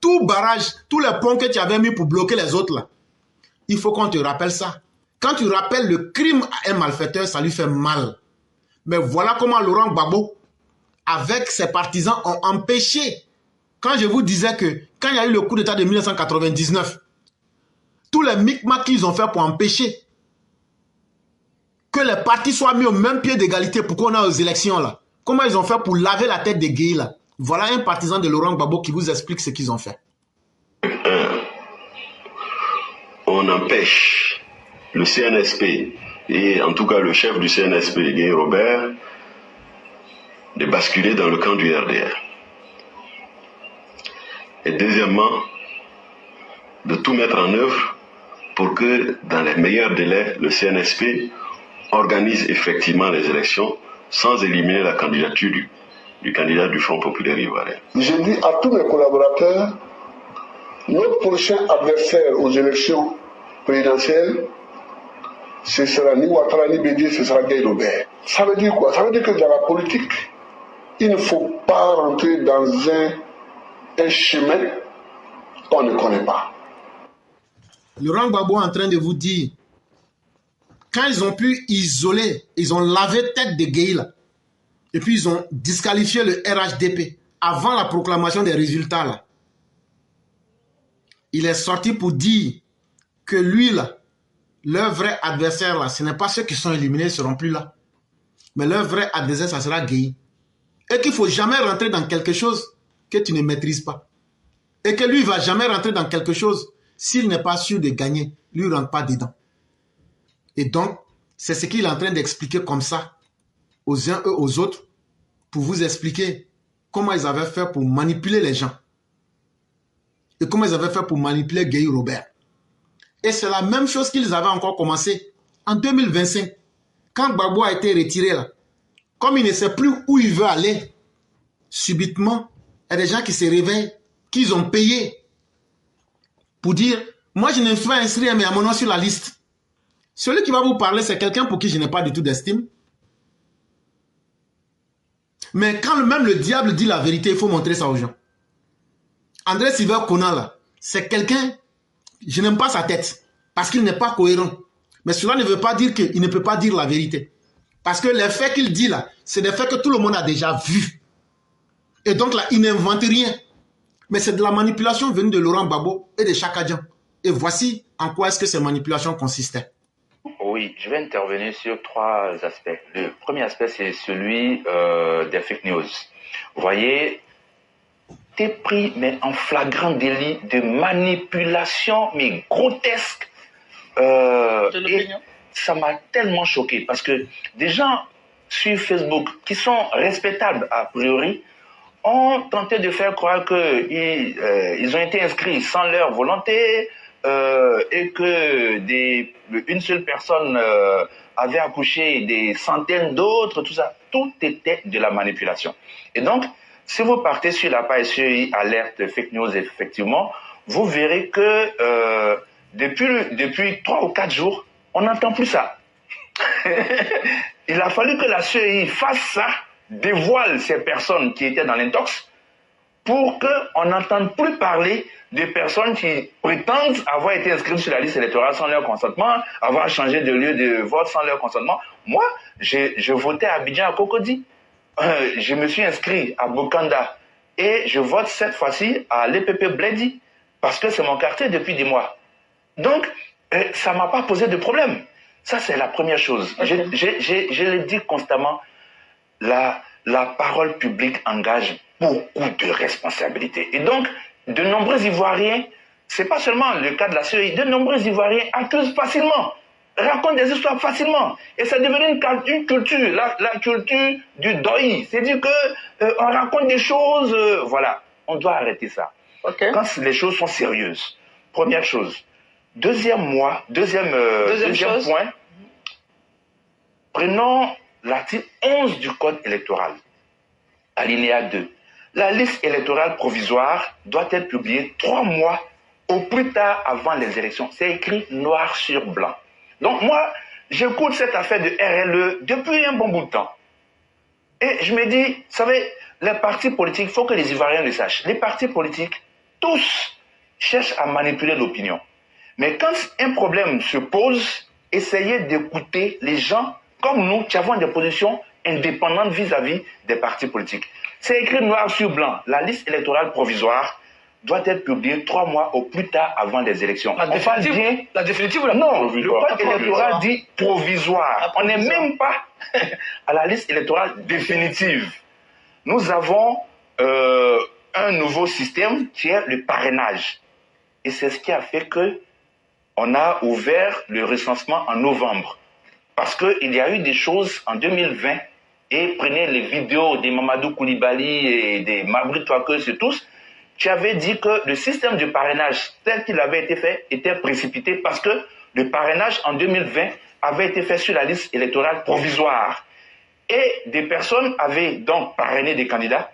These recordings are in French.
tout barrage, tous les ponts que tu avais mis pour bloquer les autres là, il faut qu'on te rappelle ça. Quand tu rappelles le crime à un malfaiteur, ça lui fait mal. Mais voilà comment Laurent Gbagbo, avec ses partisans, ont empêché. Quand je vous disais que, quand il y a eu le coup d'État de 1999, tous les micmacs qu'ils ont fait pour empêcher que les partis soient mis au même pied d'égalité pour qu'on ait aux élections là. Comment ils ont fait pour laver la tête des gays là. Voilà un partisan de Laurent Gbagbo qui vous explique ce qu'ils ont fait. On empêche le CNSP et en tout cas le chef du CNSP, Guy Robert, de basculer dans le camp du RDR. Et deuxièmement, de tout mettre en œuvre pour que dans les meilleurs délais, le CNSP organise effectivement les élections sans éliminer la candidature du candidat du Front populaire ivoirien. Je dis à tous mes collaborateurs, notre prochain adversaire aux élections présidentielles, ce sera ni Ouattara ni Bédié, ce sera Guy Robert. Ça veut dire quoi? Ça veut dire que dans la politique, il ne faut pas rentrer dans un chemin qu'on ne connaît pas. Laurent Gbagbo est en train de vous dire, quand ils ont pu isoler, ils ont lavé tête des gays là, et puis ils ont disqualifié le RHDP avant la proclamation des résultats là. Il est sorti pour dire que lui là, leur vrai adversaire là, ce n'est pas ceux qui sont éliminés, ne seront plus là. Mais leur vrai adversaire, ça sera gay. Et qu'il ne faut jamais rentrer dans quelque chose que tu ne maîtrises pas. Et que lui, il ne va jamais rentrer dans quelque chose s'il n'est pas sûr de gagner. Lui, il ne rentre pas dedans. Et donc, c'est ce qu'il est en train d'expliquer comme ça aux uns et aux autres pour vous expliquer comment ils avaient fait pour manipuler les gens. Et comment ils avaient fait pour manipuler Guy Robert. Et c'est la même chose qu'ils avaient encore commencé en 2025. Quand Gbagbo a été retiré là, comme il ne sait plus où il veut aller, subitement, il y a des gens qui se réveillent, qu'ils ont payé pour dire, moi je ne suis pas inscrit, mais à mon nom sur la liste. Celui qui va vous parler, c'est quelqu'un pour qui je n'ai pas du tout d'estime. Mais quand même le diable dit la vérité, il faut montrer ça aux gens. André Sylvain Conan, là, c'est quelqu'un, je n'aime pas sa tête, parce qu'il n'est pas cohérent. Mais cela ne veut pas dire qu'il ne peut pas dire la vérité. Parce que les faits qu'il dit là, c'est des faits que tout le monde a déjà vus. Et donc là, il n'invente rien. Mais c'est de la manipulation venue de Laurent Gbagbo et de Chaka Dian. Et voici en quoi est-ce que ces manipulations consistaient. Oui, je vais intervenir sur trois aspects. Le premier aspect, c'est celui des fake news. Vous voyez, t'es pris mais en flagrant délit de manipulation, mais grotesque. Et ça m'a tellement choqué parce que des gens sur Facebook qui sont respectables a priori ont tenté de faire croire qu'ils ont été inscrits sans leur volonté et que une seule personne avait accouché des centaines d'autres, tout ça. Tout était de la manipulation. Et donc, si vous partez sur la page SUI Alerte Fake News, effectivement, vous verrez que depuis 3 ou 4 jours, on n'entend plus ça. Il a fallu que la CEI fasse ça, dévoile ces personnes qui étaient dans l'intox, pour qu'on n'entende plus parler de personnes qui prétendent avoir été inscrites sur la liste électorale sans leur consentement, avoir changé de lieu de vote sans leur consentement. Moi, je votais à Abidjan, à Cocody. Je me suis inscrit à Bokanda et je vote cette fois-ci à l'EPP Bledi parce que c'est mon quartier depuis des mois. Donc, ça ne m'a pas posé de problème. Ça, c'est la première chose. Okay. Je le dis constamment, la parole publique engage beaucoup de responsabilités. Et donc, de nombreux Ivoiriens, ce n'est pas seulement le cas de la CEI, de nombreux Ivoiriens accusent facilement, racontent des histoires facilement. Et ça devient une culture, la culture du doi. C'est-à-dire qu'on raconte des choses, voilà. On doit arrêter ça. Okay. Quand les choses sont sérieuses. Première chose. Deuxième point, prenons l'article 11 du Code électoral, alinéa 2. La liste électorale provisoire doit être publiée 3 mois au plus tard avant les élections. C'est écrit noir sur blanc. Donc moi, j'écoute cette affaire de RLE depuis un bon bout de temps. Et je me dis, vous savez, les partis politiques, il faut que les Ivoiriens le sachent. Les partis politiques, tous cherchent à manipuler l'opinion. Mais quand un problème se pose, essayez d'écouter les gens comme nous qui avons des positions indépendantes vis-à-vis des partis politiques. C'est écrit noir sur blanc. La liste électorale provisoire doit être publiée 3 mois au plus tard avant les élections. La définitive ou la non, le code électoral dit provisoire. On n'est même pas à la liste électorale définitive. Nous avons un nouveau système qui est le parrainage. Et c'est ce qui a fait que on a ouvert le recensement en novembre. Parce qu'il y a eu des choses en 2020, et prenez les vidéos des Mamadou Koulibaly et des Mabri Touakeus et tous, qui avaient dit que le système de parrainage tel qu'il avait été fait était précipité parce que le parrainage en 2020 avait été fait sur la liste électorale provisoire. Et des personnes avaient donc parrainé des candidats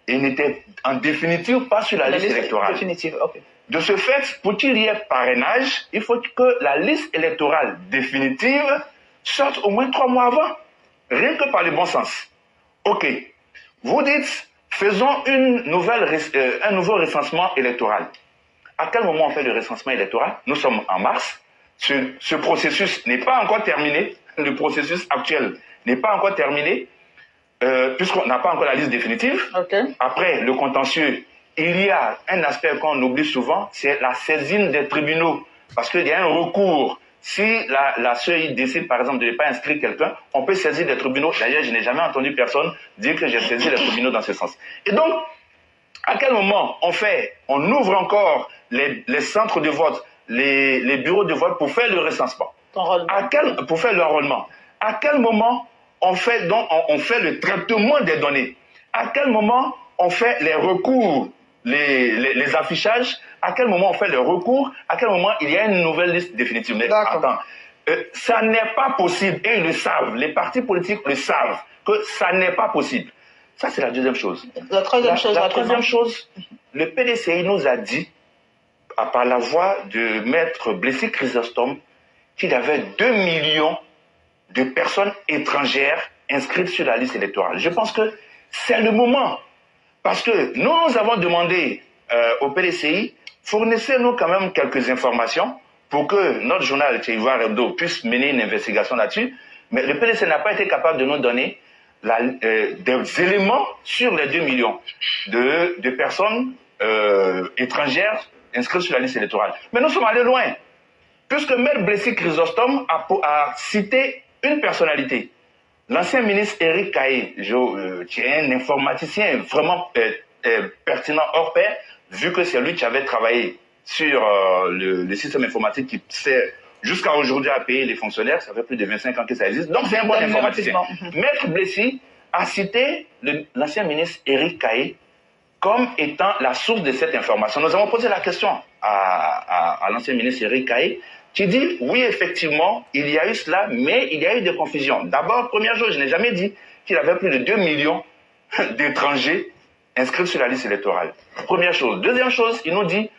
et n'étaient en définitive pas sur la liste électorale. Définitive, okay. De ce fait, pour qu'il y ait parrainage, il faut que la liste électorale définitive sorte au moins 3 mois avant. Rien que par le bon sens. Ok. Vous dites, faisons un nouveau recensement électoral. À quel moment on fait le recensement électoral? Nous sommes en mars. Ce processus n'est pas encore terminé. Le processus actuel n'est pas encore terminé, puisqu'on n'a pas encore la liste définitive. Okay. Après, le contentieux, il y a un aspect qu'on oublie souvent, c'est la saisine des tribunaux. Parce qu'il y a un recours. Si la CEI décide, par exemple, de ne pas inscrire quelqu'un, on peut saisir des tribunaux. D'ailleurs, je n'ai jamais entendu personne dire que j'ai saisi les tribunaux dans ce sens. Et donc, à quel moment on ouvre encore les centres de vote, les bureaux de vote pour faire le recensement? Pour faire l'enrôlement. À quel moment on fait le traitement des données? À quel moment on fait les recours, les affichages? À quel moment on fait le recours? À quel moment il y a une nouvelle liste définitive? Mais attends, ça n'est pas possible, et ils le savent, les partis politiques le savent, que ça n'est pas possible. Ça, c'est la deuxième chose. La troisième chose, le PDCI nous a dit, par la voix de Maître Blessy Chrysostome, qu'il y avait 2 millions de personnes étrangères inscrites sur la liste électorale. Je pense que c'est le moment. Parce que nous avons demandé au PDCI, fournissez-nous quand même quelques informations pour que notre journal Tchéivoire Hebdo puisse mener une investigation là-dessus. Mais le PDCI n'a pas été capable de nous donner des éléments sur les 2 millions de personnes étrangères inscrites sur la liste électorale. Mais nous sommes allés loin, puisque M. Blessy Chrysostome a cité une personnalité. L'ancien ministre Éric Caillé, qui est un informaticien vraiment pertinent hors pair, vu que c'est lui qui avait travaillé sur le système informatique qui sert jusqu'à aujourd'hui à payer les fonctionnaires, ça fait plus de 25 ans que ça existe, donc c'est un bon informaticien. Maître Blessy a cité l'ancien ministre Éric Caillé comme étant la source de cette information. Nous avons posé la question à l'ancien ministre Éric Caillé, qui dit, oui, effectivement, il y a eu cela, mais il y a eu des confusions. D'abord, première chose, je n'ai jamais dit qu'il y avait plus de 2 millions d'étrangers inscrits sur la liste électorale. Première chose. Deuxième chose, il nous dit,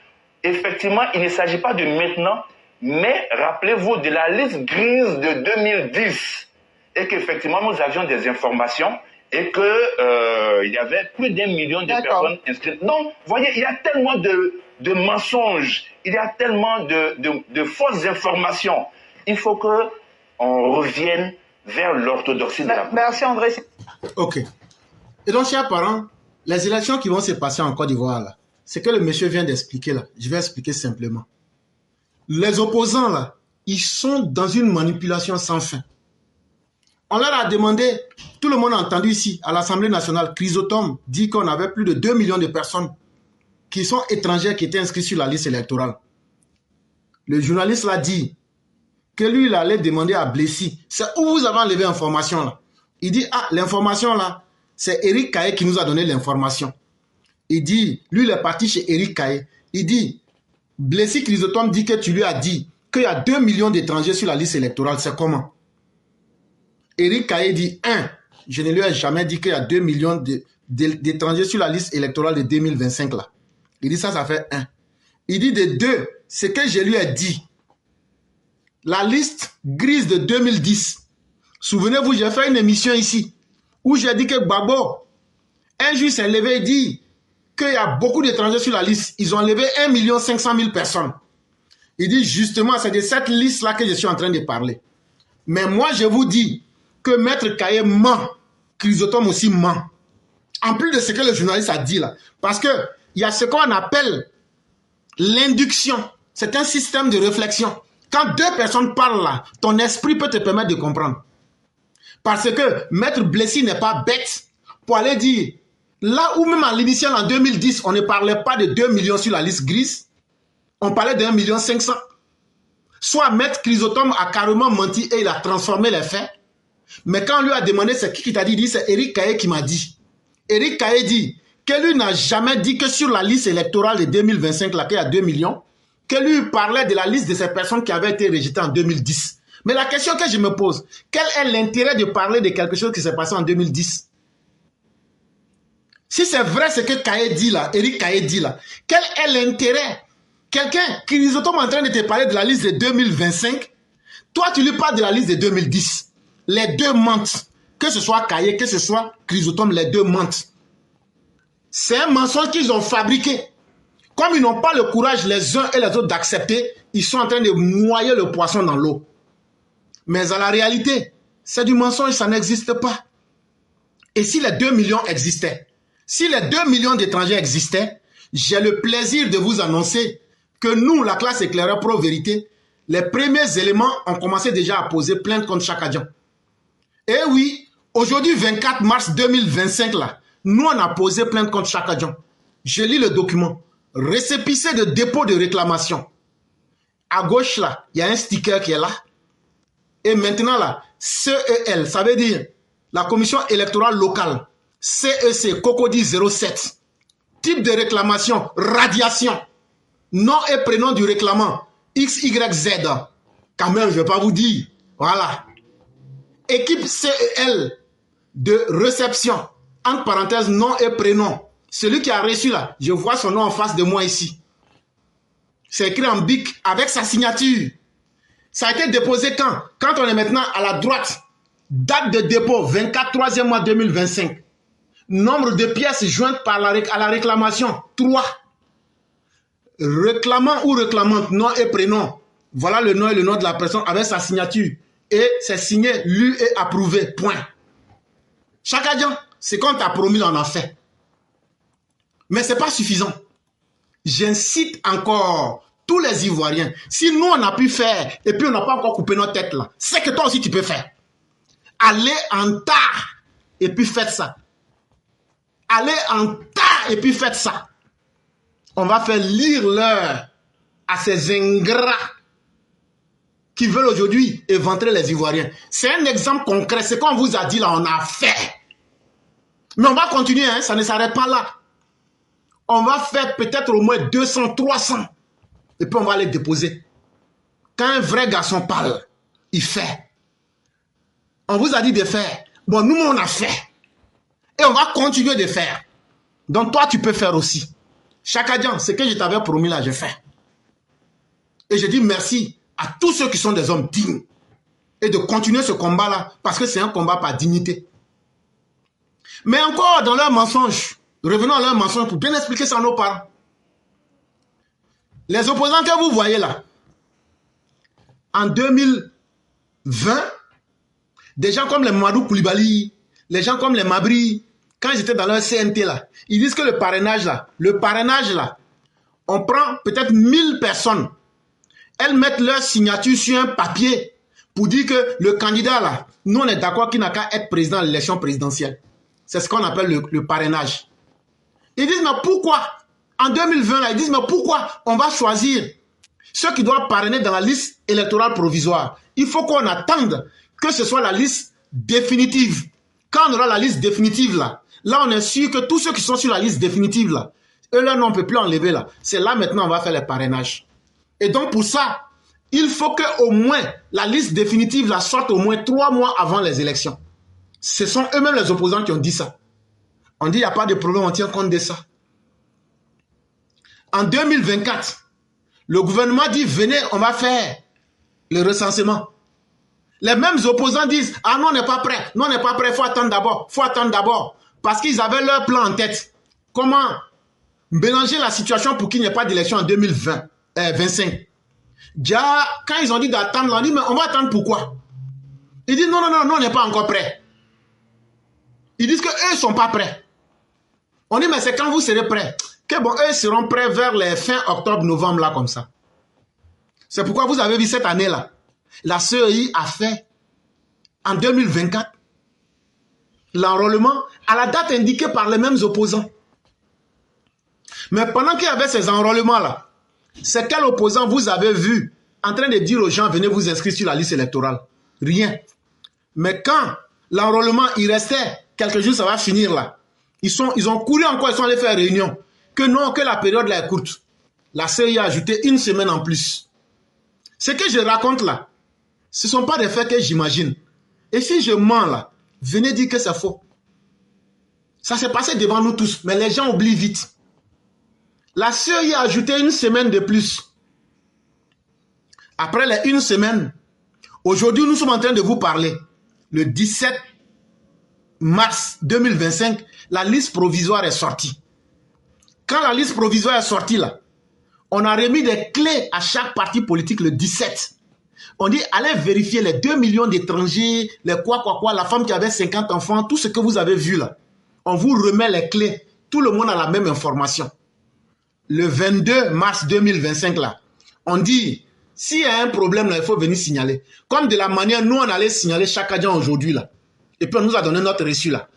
effectivement, il ne s'agit pas de maintenant, mais rappelez-vous de la liste grise de 2010, et qu'effectivement, nous avions des informations, et qu'il y avait plus d'1 million de personnes inscrites. Donc, vous voyez, il y a tellement de mensonges, il y a tellement de fausses informations. Il faut qu'on revienne vers l'orthodoxie de la politique. Merci André. Ok. Et donc, chers parents, les élections qui vont se passer en Côte d'Ivoire, là, c'est que le monsieur vient d'expliquer là. Je vais expliquer simplement. Les opposants là, ils sont dans une manipulation sans fin. On leur a demandé, tout le monde a entendu ici, à l'Assemblée nationale, Chrysostome dit qu'on avait plus de 2 millions de personnes qui sont étrangères, qui étaient inscrites sur la liste électorale. Le journaliste l'a dit que lui, il allait demander à Blessy, c'est où vous avez enlevé l'information là. Il dit, ah, l'information là, c'est Éric Caillé qui nous a donné l'information. Il dit, lui, il est parti chez Éric Caillé. Il dit, Blessy Chrysostome dit que tu lui as dit qu'il y a 2 millions d'étrangers sur la liste électorale. C'est comment? Éric Caillé dit, je ne lui ai jamais dit qu'il y a 2 millions d'étrangers sur la liste électorale de 2025 là. Il dit ça fait 1. Il dit de 2, ce que je lui ai dit. La liste grise de 2010. Souvenez-vous, j'ai fait une émission ici où j'ai dit que Gbagbo, un jour s'est levé et dit qu'il y a beaucoup d'étrangers sur la liste. Ils ont enlevé 1 500 000 personnes. Il dit justement, c'est de cette liste-là que je suis en train de parler. Mais moi, je vous dis que Maître Kaye ment. Chrysotome aussi ment. En plus de ce que le journaliste a dit là. Parce qu'il y a ce qu'on appelle l'induction. C'est un système de réflexion. Quand deux personnes parlent là, ton esprit peut te permettre de comprendre. Parce que Maître Blessy n'est pas bête pour aller dire, là où même à l'initial en 2010, on ne parlait pas de 2 millions sur la liste grise, on parlait de 1 500 000. Soit Maître Chrysotome a carrément menti et il a transformé les faits. Mais quand on lui a demandé c'est qui t'a dit, il dit c'est Éric Kaye qui m'a dit. Éric Kaye dit que lui n'a jamais dit que sur la liste électorale de 2025, là, qu'il y a 2 millions, que lui parlait de la liste de ces personnes qui avaient été rejetées en 2010. Mais la question que je me pose, quel est l'intérêt de parler de quelque chose qui s'est passé en 2010? Si c'est vrai ce que Kaye dit là, Éric Kaye dit là, quel est l'intérêt? Quelqu'un qui est en train de te parler de la liste de 2025, toi tu lui parles de la liste de 2010. Les deux mentent. Que ce soit Kaye, que ce soit Chrysotome, les deux mentent. C'est un mensonge qu'ils ont fabriqué. Comme ils n'ont pas le courage les uns et les autres d'accepter, ils sont en train de noyer le poisson dans l'eau. Mais à la réalité, c'est du mensonge, ça n'existe pas. Et si les 2 millions existaient, si les 2 millions d'étrangers existaient, j'ai le plaisir de vous annoncer que nous, la classe éclaireur pro-vérité, les premiers éléments ont commencé déjà à poser plainte contre Chakadjan. Et oui, aujourd'hui, 24 mars 2025, là, nous, on a posé plainte contre Chakadjan. Je lis le document. Récépissé de dépôt de réclamation. À gauche, là, il y a un sticker qui est là. Et maintenant, là, CEL, ça veut dire la commission électorale locale. CEC, Cocody 07. Type de réclamation, radiation. Nom et prénom du réclamant, XYZ. Quand même, je ne vais pas vous dire. Voilà. Équipe CEL de réception. Entre parenthèses, nom et prénom. Celui qui a reçu là, je vois son nom en face de moi ici. C'est écrit en bic avec sa signature. Ça a été déposé quand? Quand on est maintenant à la droite. Date de dépôt, 24 3e mois 2025. Nombre de pièces jointes à la réclamation, 3. Réclamant ou réclamante, nom et prénom. Voilà le nom et le nom de la personne avec sa signature. Et c'est signé, lu et approuvé, point. Chakadjan, c'est qu'on t'a promis, on en fait. Mais ce n'est pas suffisant. J'incite encore tous les Ivoiriens. Si nous, on a pu faire, et puis on n'a pas encore coupé notre tête là, c'est que toi aussi, tu peux faire. Allez en tas, et puis faites ça. Allez en tas, et puis faites ça. On va faire lire l'heure à ces ingrats qui veulent aujourd'hui éventrer les Ivoiriens. C'est un exemple concret. Ce qu'on vous a dit là, on a fait. Mais on va continuer, hein, ça ne s'arrête pas là. On va faire peut-être au moins 200, 300. Et puis on va les déposer. Quand un vrai garçon parle, il fait. On vous a dit de faire. Bon, nous, on a fait. Et on va continuer de faire. Donc toi, tu peux faire aussi. Chakadjan, ce que je t'avais promis là, je fais. Et je dis merci à tous ceux qui sont des hommes dignes. Et de continuer ce combat-là, parce que c'est un combat par dignité. Mais encore dans leur mensonge, revenons à leur mensonge pour bien expliquer ça à nos parents. Les opposants que vous voyez là, en 2020, des gens comme les Madou Koulibaly, les gens comme les Mabri, quand ils étaient dans leur CNT là, ils disent que le parrainage là, on prend peut-être 1000 personnes. Elles mettent leur signature sur un papier pour dire que le candidat là, nous on est d'accord qu'il n'a qu'à être président de l'élection présidentielle. C'est ce qu'on appelle le parrainage. Ils disent, mais pourquoi? En 2020, là, ils disent, mais pourquoi on va choisir ceux qui doivent parrainer dans la liste électorale provisoire? Il faut qu'on attende que ce soit la liste définitive. Quand on aura la liste définitive, là on est sûr que tous ceux qui sont sur la liste définitive, là, eux, là, on ne peut plus enlever, là. C'est là, maintenant, on va faire les parrainages. Et donc, pour ça, il faut qu'au moins, la liste définitive, là, sorte au moins 3 mois avant les élections. Ce sont eux-mêmes les opposants qui ont dit ça. On dit, il n'y a pas de problème, on tient compte de ça. En 2024, le gouvernement dit, venez, on va faire le recensement. Les mêmes opposants disent, ah non, on n'est pas prêt. Non, on n'est pas prêt, il faut attendre d'abord. Parce qu'ils avaient leur plan en tête. Comment mélanger la situation pour qu'il n'y ait pas d'élection en 2025. Déjà, quand ils ont dit d'attendre, on dit, mais on va attendre pourquoi? Ils disent, non, on n'est pas encore prêt. Ils disent qu'eux ne sont pas prêts. On dit, mais c'est quand vous serez prêts. Que bon, eux seront prêts vers les fin octobre, novembre, là, comme ça. C'est pourquoi vous avez vu cette année-là, la CEI a fait, en 2024, l'enrôlement à la date indiquée par les mêmes opposants. Mais pendant qu'il y avait ces enrôlements-là, c'est quel opposant vous avez vu en train de dire aux gens, venez vous inscrire sur la liste électorale? Rien. Mais quand l'enrôlement, il restait quelques jours, ça va finir là. Ils ont couru encore, ils sont allés faire réunion. Que non, que la période là est courte. La CEI a ajouté une semaine en plus. Ce que je raconte là, ce ne sont pas des faits que j'imagine. Et si je mens là, venez dire que c'est faux. Ça s'est passé devant nous tous, mais les gens oublient vite. La CEI a ajouté une semaine de plus. Après les une semaine, aujourd'hui nous sommes en train de vous parler. Le 17 mars 2025, la liste provisoire est sortie. Quand la liste provisoire est sortie là, on a remis des clés à chaque parti politique le 17. On dit, allez vérifier les 2 millions d'étrangers, les quoi, la femme qui avait 50 enfants, tout ce que vous avez vu là. On vous remet les clés. Tout le monde a la même information. Le 22 mars 2025 là, on dit, s'il y a un problème là, il faut venir signaler. Comme de la manière, nous on allait signaler chaque agent aujourd'hui là. Et puis on nous a donné notre reçu là.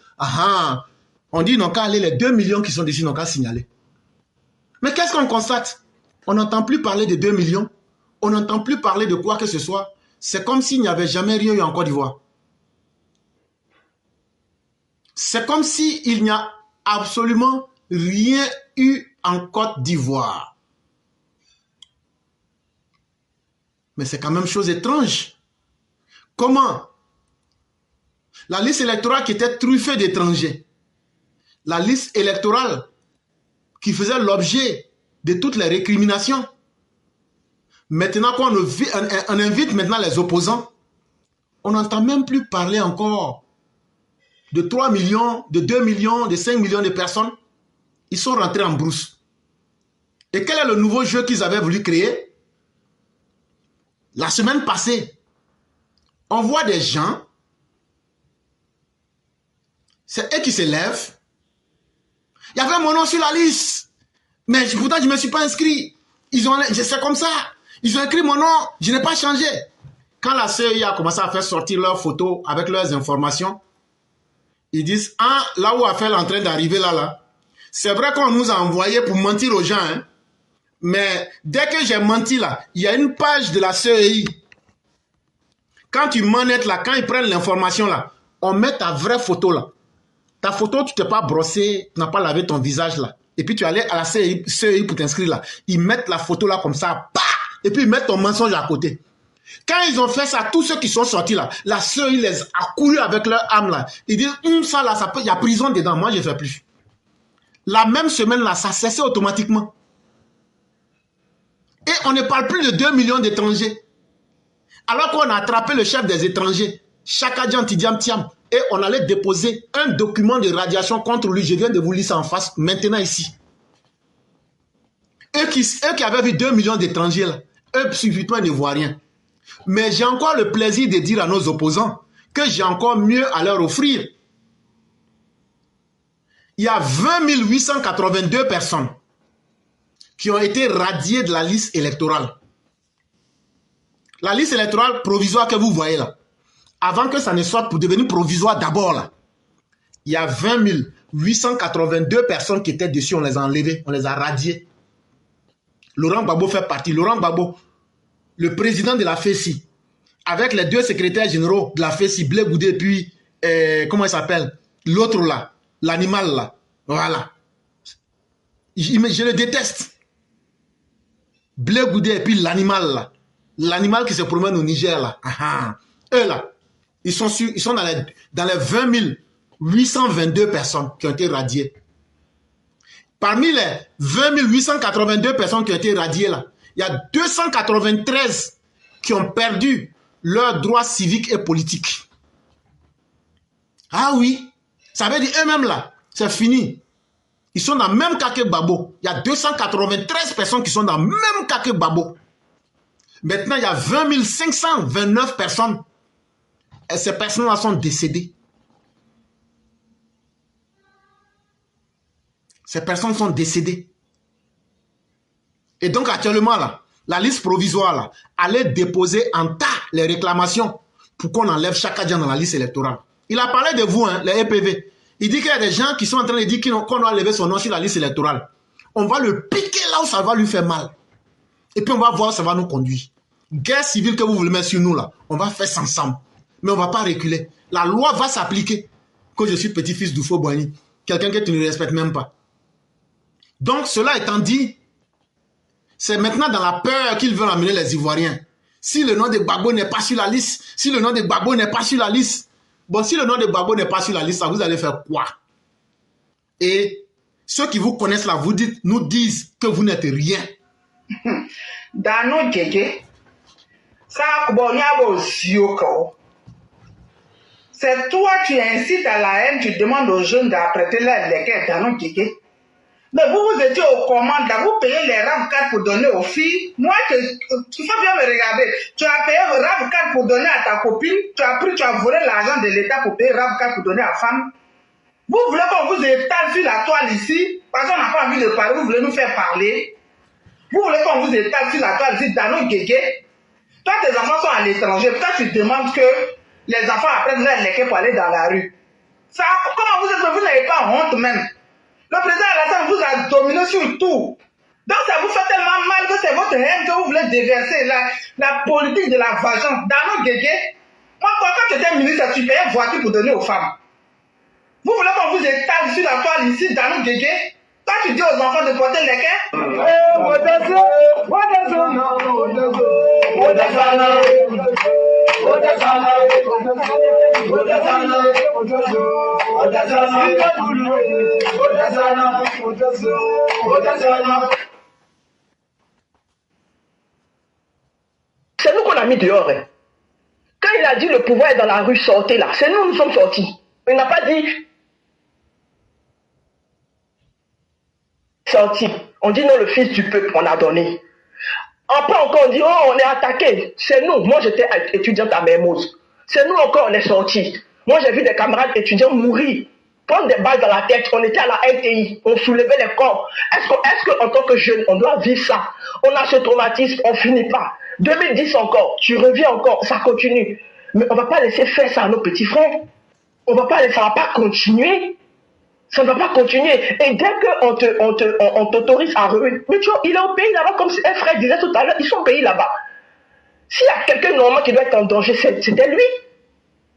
On dit, non, qu'à aller les 2 millions qui sont dessus, non, qu'à signaler. Mais qu'est-ce qu'on constate? On n'entend plus parler de 2 millions. On n'entend plus parler de quoi que ce soit. C'est comme s'il n'y avait jamais rien eu en Côte d'Ivoire. C'est comme s'il n'y a absolument rien eu en Côte d'Ivoire. Mais c'est quand même chose étrange. Comment? La liste électorale qui était truffée d'étrangers. La liste électorale qui faisait l'objet de toutes les récriminations. Maintenant qu'on on invite maintenant les opposants, on n'entend même plus parler encore de 3 millions, de 2 millions, de 5 millions de personnes. Ils sont rentrés en brousse. Et quel est le nouveau jeu qu'ils avaient voulu créer? La semaine passée, on voit des gens, c'est eux qui se lèvent. Il y avait mon nom sur la liste. Mais pourtant, je ne me suis pas inscrit. C'est comme ça. Ils ont écrit mon nom. Je n'ai pas changé. Quand la CEI a commencé à faire sortir leurs photos avec leurs informations, ils disent, là où Afel est en train d'arriver là, c'est vrai qu'on nous a envoyé pour mentir aux gens. Hein. Mais dès que j'ai menti là, il y a une page de la CEI. Quand tu mens net là, quand ils prennent l'information là, on met ta vraie photo là. Ta photo, tu t'es pas brossé, tu n'as pas lavé ton visage là. Et puis tu es allé à la CEI pour t'inscrire là. Ils mettent la photo là comme ça, bah, et puis ils mettent ton mensonge à côté. Quand ils ont fait ça, tous ceux qui sont sortis là, la CEI les a couru avec leur âme là. Ils disent, ça là, il y a prison dedans, moi je ne fais plus. La même semaine là, ça cessait automatiquement. Et on ne parle plus de 2 millions d'étrangers. Alors qu'on a attrapé le chef des étrangers, Chaka Diam Tiam, et on allait déposer un document de radiation contre lui. Je viens de vous lire ça en face, maintenant ici. Eux qui avaient vu 2 millions d'étrangers, là, eux subitement ne voient rien. Mais j'ai encore le plaisir de dire à nos opposants que j'ai encore mieux à leur offrir. Il y a 20 882 personnes qui ont été radiées de la liste électorale. La liste électorale provisoire que vous voyez là, avant que ça ne sorte pour devenir provisoire d'abord là, il y a 20 882 personnes qui étaient dessus, on les a enlevées, on les a radiées. Laurent Gbagbo fait partie. Laurent Gbagbo, le président de la FECI, avec les 2 secrétaires généraux de la FECI, Blé Goudé, puis, comment il s'appelle? L'autre là, l'animal là, voilà. Je le déteste. Blé Goudé et puis l'animal là. L'animal qui se promène au Niger là. Eux là, ils sont dans les 20 822 personnes qui ont été radiées. Parmi les 20 882 personnes qui ont été radiées là, il y a 293 qui ont perdu leurs droits civiques et politiques. Ah oui, ça veut dire eux-mêmes là, c'est fini. Ils sont dans le même cas que Gbagbo. Il y a 293 personnes qui sont dans le même cas que Gbagbo. Maintenant, il y a 20 529 personnes. Et ces personnes-là sont décédées. Ces personnes sont décédées. Et donc, actuellement, là, la liste provisoire, là, allait déposer en tas les réclamations pour qu'on enlève Chaka-Dian dans la liste électorale. Il a parlé de vous, hein, les EPV. Il dit qu'il y a des gens qui sont en train de dire qu'on doit enlever son nom sur la liste électorale. On va le piquer là où ça va lui faire mal. Et puis on va voir où ça va nous conduire. Guerre civile que vous voulez mettre sur nous là, on va faire ça ensemble. Mais on ne va pas reculer. La loi va s'appliquer. Que je suis petit-fils d'Oufo Boigny. Quelqu'un que tu ne respectes même pas. Donc cela étant dit, c'est maintenant dans la peur qu'ils veulent amener les Ivoiriens. Si le nom de Gbagbo n'est pas sur la liste, si le nom de Gbagbo n'est pas sur la liste, bon, si le nom de Gbagbo n'est pas sur la liste, vous allez faire quoi? Et ceux qui vous connaissent là, nous disent que vous n'êtes rien. Dans nos kéké, ça, c'est toi qui incites à la haine, tu demandes aux jeunes d'apprêter les quêtes dans nos kéké. Mais vous étiez aux commandes, là, vous payez les RAV4 pour donner aux filles. Moi, tu faut bien me regarder. Tu as payé RAV4 pour donner à ta copine. Tu as volé l'argent de l'État pour payer RAV4 pour donner à la femme. Vous voulez qu'on vous étale sur la toile ici, parce qu'on n'a pas envie de parler, vous voulez nous faire parler. Vous voulez qu'on vous étale sur la toile ici, dans nos guégués. Toi, tes enfants sont à l'étranger. Peut-être tu demandes que les enfants apprennent leur léquer pour aller dans la rue. Ça, comment vous n'avez pas honte même? Le président Alassane vous a dominé sur tout. Donc ça vous fait tellement mal que c'est votre haine que vous voulez déverser la politique de la vengeance dans nos guégués. Moi, quand j'étais ministre, tu payais voiture pour donner aux femmes. Vous voulez qu'on vous étale sur la toile ici dans nos guégués? Toi, tu dis aux enfants de porter les quais? C'est nous qu'on a mis dehors. Hein. Quand il a dit le pouvoir est dans la rue, sortez là. C'est nous sommes sortis. Il n'a pas dit sorti. On dit non, le fils du peuple, on a donné. Après encore, on dit oh, on est attaqué. C'est nous. Moi, j'étais étudiante à Mermoz. C'est nous encore, on est sortis. Moi, j'ai vu des camarades étudiants mourir, prendre des balles dans la tête. On était à la LTI, on soulevait les corps. Est-ce qu'en tant que jeune, on doit vivre ça? On a ce traumatisme, on finit pas. 2010 encore, tu reviens encore, ça continue. Mais on ne va pas laisser faire ça à nos petits frères. On va pas, ça ne va pas continuer. Ça ne va pas continuer. Et dès qu'on t'autorise à revenir, mais tu vois, il est au pays là-bas, comme un frère disait tout à l'heure, ils sont au pays là-bas. S'il y a quelqu'un normalement qui doit être en danger, c'était lui.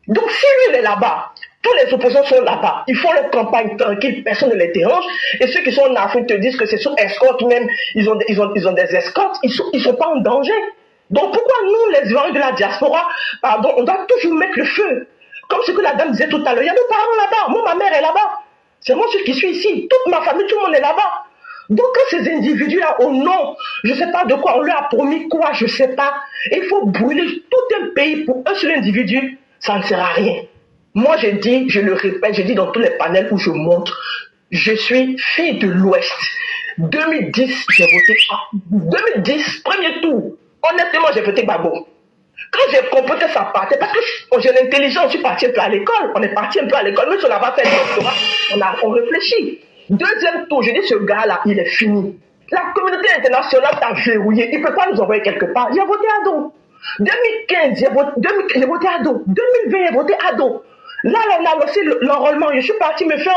Donc si lui il est là-bas, tous les opposants sont là-bas, ils font leur campagne tranquille, personne ne les dérange, et ceux qui sont en Afrique te disent que c'est sous escorte même, ils ont des escortes, ils sont pas en danger. Donc pourquoi nous, les Ivoiriens de la diaspora, pardon, on doit toujours mettre le feu? Comme ce que la dame disait tout à l'heure, il y a nos parents là-bas, moi ma mère est là-bas, c'est moi celui qui suis ici, toute ma famille, tout le monde est là-bas. Donc quand ces individus-là, au nom, je ne sais pas de quoi, on leur a promis quoi, je ne sais pas, il faut brûler tout un pays pour un seul individu, ça ne sert à rien. Moi j'ai dit, je le répète, j'ai dit dans tous les panels où je montre, je suis fille de l'Ouest. 2010, j'ai voté 2010, premier tour. Honnêtement, j'ai voté Gbagbo. Quand j'ai compris que ça partait, parce que j'ai l'intelligence, je suis parti un peu à l'école, on est parti un peu à l'école, même si on n'a pas fait le doctorat, on réfléchit. Deuxième tour, je dis ce gars-là, il est fini. La communauté internationale t'a verrouillé, il ne peut pas nous envoyer quelque part. J'ai voté Ado. 2015, j'ai voté Ado. 2020, j'ai voté Ado. Là, on a lancé l'enrôlement. Je suis parti me faire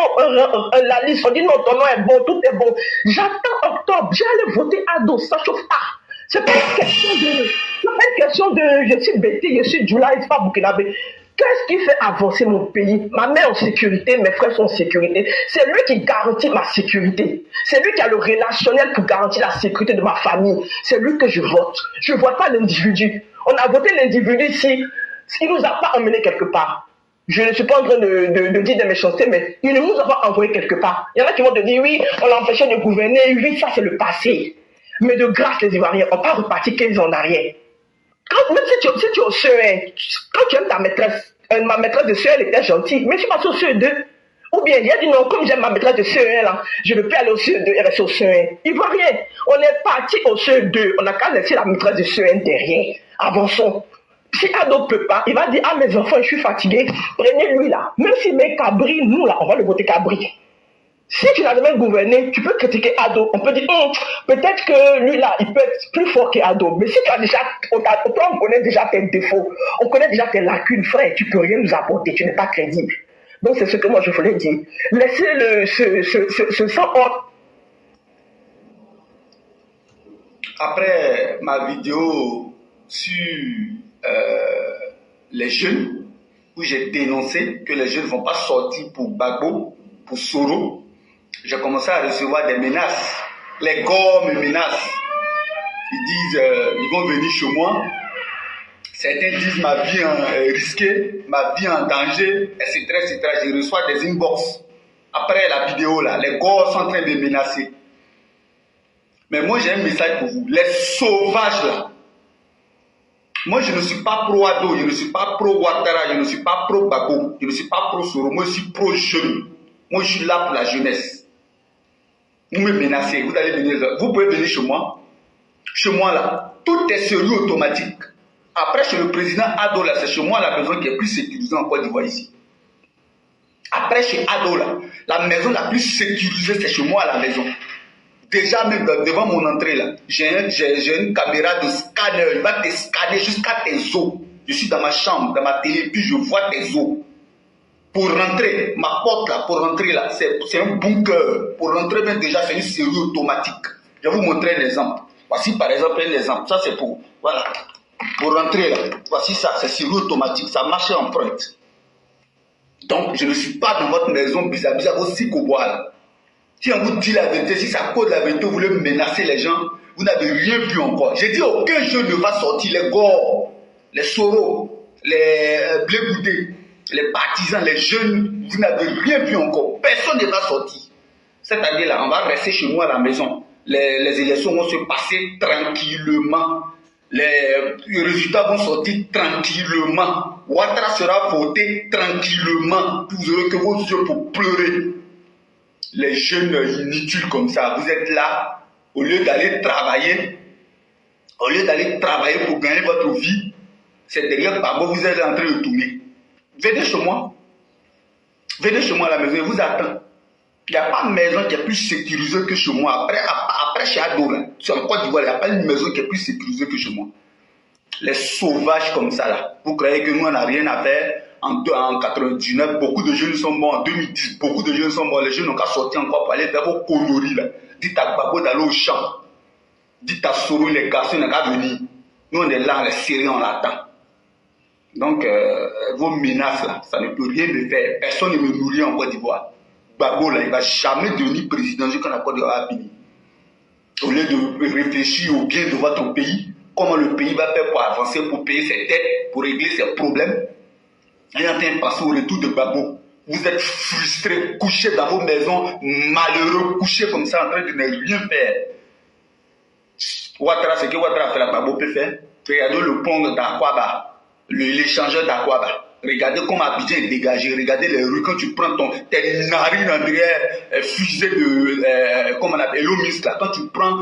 la liste. On dit non, ton nom est bon, tout est bon. J'attends octobre. J'allais voter Ado. Ça chauffe pas. C'est pas une question de je suis Bété, je suis Djoula, c'est pas Burkinabé. Qu'est-ce qui fait avancer mon pays? Ma mère en sécurité, mes frères sont en sécurité. C'est lui qui garantit ma sécurité. C'est lui qui a le relationnel pour garantir la sécurité de ma famille. C'est lui que je vote. Je ne vote pas l'individu. On a voté l'individu ici. Il ne nous a pas emmenés quelque part. Je ne suis pas en train de dire des méchancetés, mais il ne nous a pas envoyés quelque part. Il y en a qui vont te dire, oui, on l'a empêché de gouverner, oui, ça c'est le passé. Mais de grâce, les Ivoiriens, on ne va pas repartir 15 ans en arrière. Même si tu es au CE1, quand tu aimes ta maîtresse, ma maîtresse de CE1, elle était gentille, mais je suis passé au CE2. Ou bien il a dit non, comme j'aime ma maîtresse de CE1 là, je ne peux plus aller au CE2 et rester au CE1. Il ne voit rien. On est parti au CE2, on n'a qu'à laisser la maîtresse de CE1 derrière. Avançons. Si Ado ne peut pas, il va dire ah mes enfants, je suis fatigué, prenez-lui là. Même s'il met Cabri, nous là, on va le voter Cabri. Si tu n'as jamais gouverné, tu peux critiquer Ado. On peut dire, peut-être que lui là, il peut être plus fort qu'Ado. Mais si tu as déjà, on connaît déjà tes défauts, on connaît déjà tes lacunes, frère, tu ne peux rien nous apporter, tu n'es pas crédible. Donc c'est ce que moi je voulais dire. Laissez ce sans honte. Après ma vidéo sur les jeunes, où j'ai dénoncé que les jeunes ne vont pas sortir pour Gbagbo, pour Soro, j'ai commencé à recevoir des menaces. Les gars me menacent. Ils disent, ils vont venir chez moi. Certains disent ma vie risquée, ma vie en danger, etc., etc. Je reçois des inbox. Après la vidéo, là, les gars sont en train de me menacer. Mais moi, j'ai un message pour vous. Les sauvages, là. Moi, je ne suis pas pro-Ado, je ne suis pas pro-Ouattara, je ne suis pas pro-Gbagbo, je ne suis pas pro-Soro. Moi, je suis pro-jeune. Moi, je suis là pour la jeunesse. Vous me menacez, vous allez venir, vous pouvez venir chez moi. Chez moi, là, tout est sérieux automatique. Après, chez le président Ado, là, c'est chez moi la maison qui est plus sécurisée en Côte d'Ivoire ici. Après, chez Ado, là, la maison la plus sécurisée, c'est chez moi à la maison. Déjà, même devant mon entrée, là, j'ai une caméra de scanner. Il va te scanner jusqu'à tes os. Je suis dans ma chambre, dans ma télé, puis je vois tes os. Pour rentrer, ma porte là, pour rentrer là, c'est un bunker. Pour rentrer, même déjà, c'est une série automatique. Je vais vous montrer l'exemple. Voici par exemple un exemple. Ça, c'est pour, voilà. Pour rentrer là, voici ça, c'est série automatique. Ça marche en empreinte. Donc, je ne suis pas dans votre maison vis-à-vis à vos psychobois là. Si on vous dit la vérité, si ça cause la vérité, vous voulez menacer les gens, vous n'avez rien vu encore. J'ai dit aucun jeune ne va sortir. Les Gore, les Soro, les Blé Goudé, les partisans, les jeunes, vous n'avez rien vu encore. Personne ne va sortir. Cette année-là, on va rester chez nous à la maison. Les élections vont se passer tranquillement. Les résultats vont sortir tranquillement. Ouattara sera voté tranquillement. Vous aurez que vos yeux pour pleurer. Les jeunes inutiles comme ça, vous êtes là, au lieu d'aller travailler, pour gagner votre vie, c'est derrière Gbagbo, vous êtes en train de tourner. Venez chez moi. Venez chez moi à la maison, je vous attends. Il n'y a pas de maison qui est plus sécurisée que chez moi. Après chez Ado, là, sur le Côte d'Ivoire, il n'y a pas une maison qui est plus sécurisée que chez moi. Les sauvages comme ça, là, vous croyez que nous, on n'a rien à faire? En 99, beaucoup de jeunes sont morts. En 2010, beaucoup de jeunes sont morts. Les jeunes n'ont qu'à sortir encore pour aller faire vos conneries, là. Dites à Gbagbo d'aller au champ. Dites à Soro, les garçons, n'ont qu'à venir. Nous, on est là, on est serrés, on l'attend. Donc, vos menaces, là, ça ne peut rien me faire. Personne ne me nourrit en Côte d'Ivoire. Gbagbo, là, il ne va jamais devenir président jusqu'à la Côte d'Ivoire a fini. Au lieu de réfléchir au bien de votre pays, comment le pays va faire pour avancer, pour payer ses dettes, pour régler ses problèmes, et en train de passer au retour de Gbagbo. Vous êtes frustrés, couchés dans vos maisons, malheureux, couchés comme ça, en train de ne rien faire. Ouattara, ce que Ouattara a fait, la Gbagbo peut faire. Regardez le pont d'Akwaba, l'échangeur d'Akwaba. Regardez comment Abidjan est dégagé. Regardez les rues. Quand tu prends tes narines en derrière, fusée de, comment on appelle, Elon Musk, là. Quand tu prends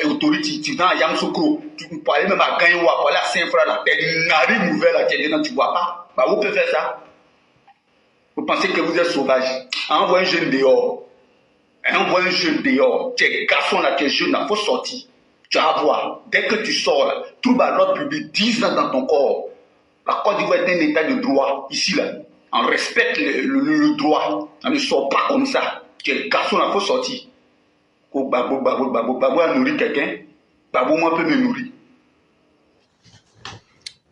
Authority, tu vas à Yamoussoukro, tu peux aller même à Gagnoua, pour aller à Saint-Fra, là. Tes narines nouvelles, là, qui est dedans, tu ne vois pas. Bah, vous pouvez faire ça. Vous pensez que vous êtes sauvage. Envoie un jeune dehors. Envoie un jeune dehors. Tu es garçon, là, tu es jeune, là, il faut sortir. Tu vas voir. Dès que tu sors, là, trouve à l'ordre public, 10 ans dans ton corps. La Côte d'Ivoire est un état de droit. Ici, là, on respecte le droit. On ne sort pas comme ça. Tu es garçon, il faut sortir. Gbagbo a nourri quelqu'un. Gbagbo, moi, peut me nourrir.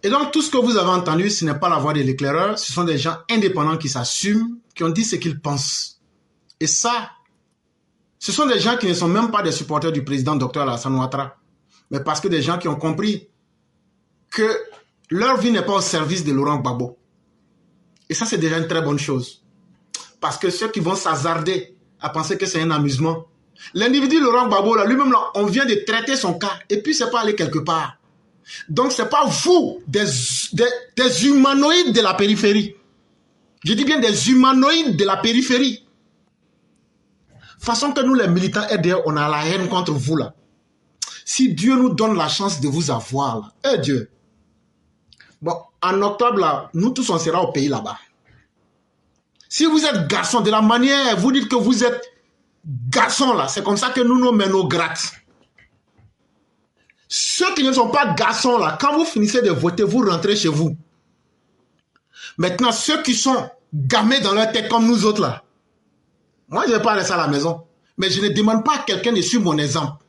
Et donc, tout ce que vous avez entendu, ce n'est pas la voix de l'éclaireur. Ce sont des gens indépendants qui s'assument, qui ont dit ce qu'ils pensent. Et ça, ce sont des gens qui ne sont même pas des supporters du président Dr Alassane Ouattara. Mais parce que des gens qui ont compris que leur vie n'est pas au service de Laurent Gbagbo. Et ça, c'est déjà une très bonne chose. Parce que ceux qui vont s'hasarder à penser que c'est un amusement, l'individu Laurent Gbagbo, là, lui-même, là, on vient de traiter son cas et puis c'est pas aller quelque part. Donc, c'est pas vous, des humanoïdes de la périphérie, Je dis bien des humanoïdes de la périphérie. Façon que nous, les militants RDR, on a la haine contre vous, là. Si Dieu nous donne la chance de vous avoir, là, eh Dieu. Bon, en octobre, là, nous tous, on sera au pays là-bas. Si vous êtes garçon, de la manière, vous dites que vous êtes garçon, là, c'est comme ça que nous nous menons gratte. Ceux qui ne sont pas garçons, là, quand vous finissez de voter, vous rentrez chez vous. Maintenant, ceux qui sont gamés dans leur tête comme nous autres, là, moi, je ne vais pas rester à la maison. Mais je ne demande pas à quelqu'un de suivre mon exemple.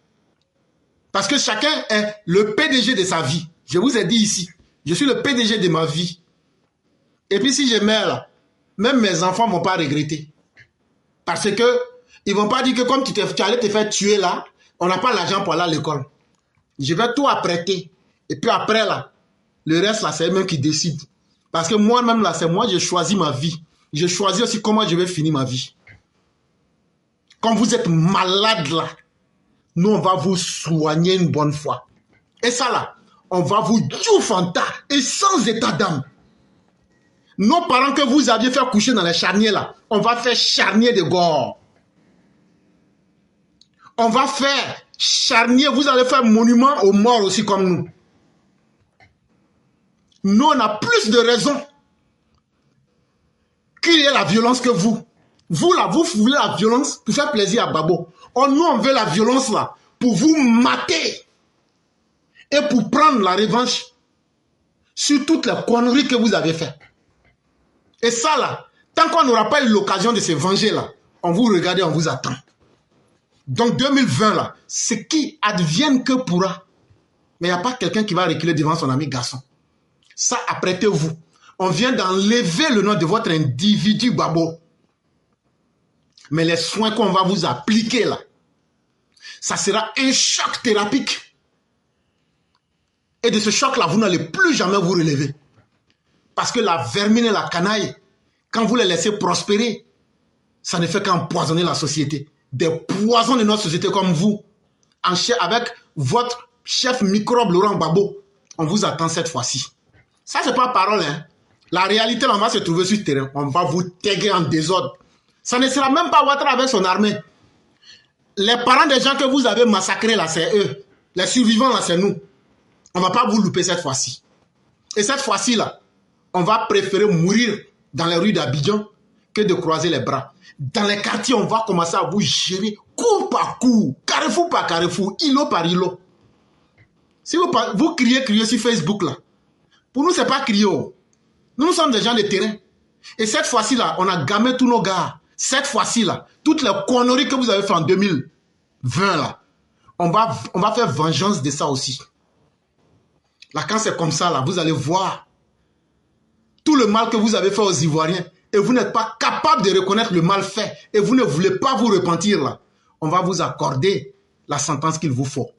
Parce que chacun est le PDG de sa vie. Je vous ai dit ici, je suis le PDG de ma vie. Et puis si je meurs là, même mes enfants ne vont pas regretter. Parce que ils ne vont pas dire que comme tu allais te faire tuer là, on n'a pas l'argent pour aller à l'école. Je vais tout apprêter. Et puis après là, le reste là, c'est eux-mêmes qui décident. Parce que moi-même là, c'est moi, je choisis ma vie. Je choisis aussi comment je vais finir ma vie. Quand vous êtes malade là, nous on va vous soigner une bonne fois. Et ça là, on va vous djoufanta et sans état d'âme. Nos parents que vous aviez fait coucher dans les charniers là, on va faire charnier de gore. On va faire charnier, vous allez faire monument aux morts aussi comme nous. Nous on a plus de raisons qu'il y ait la violence que vous. Vous là, vous voulez la violence pour faire plaisir à Babo. Nous on veut la violence là pour vous mater et pour prendre la revanche sur toutes les conneries que vous avez faites. Et ça là, tant qu'on n'aura pas eu l'occasion de se venger là, on vous regarde et on vous attend. Donc 2020 là, ce qui advienne que pourra. Mais il n'y a pas quelqu'un qui va reculer devant son ami garçon. Ça, apprêtez-vous. On vient d'enlever le nom de votre individu Babo. Mais les soins qu'on va vous appliquer là, ça sera un choc thérapique. Et de ce choc-là, vous n'allez plus jamais vous relever. Parce que la vermine et la canaille, quand vous les laissez prospérer, ça ne fait qu'empoisonner la société. Des poisons de notre société comme vous, avec votre chef microbe Laurent Gbagbo, on vous attend cette fois-ci. Ça, c'est pas parole, hein. La réalité, là, on va se trouver sur le terrain. On va vous taguer en désordre. Ça ne sera même pas Ouattara avec son armée. Les parents des gens que vous avez massacrés, là, c'est eux. Les survivants, là, c'est nous. On ne va pas vous louper cette fois-ci. Et cette fois-ci, là, on va préférer mourir dans les rues d'Abidjan que de croiser les bras. Dans les quartiers, on va commencer à vous gérer cour par cour, carrefour par carrefour, îlot par îlot. Si vous criez sur Facebook, là, pour nous, ce n'est pas crier. Nous sommes des gens de terrain. Et cette fois-ci, là, on a gammé tous nos gars. Cette fois-ci, là, toutes les conneries que vous avez fait en 2020, là, on va faire vengeance de ça aussi. Là, quand c'est comme ça, là, vous allez voir tout le mal que vous avez fait aux Ivoiriens et vous n'êtes pas capable de reconnaître le mal fait et vous ne voulez pas vous repentir, là. On va vous accorder la sentence qu'il vous faut.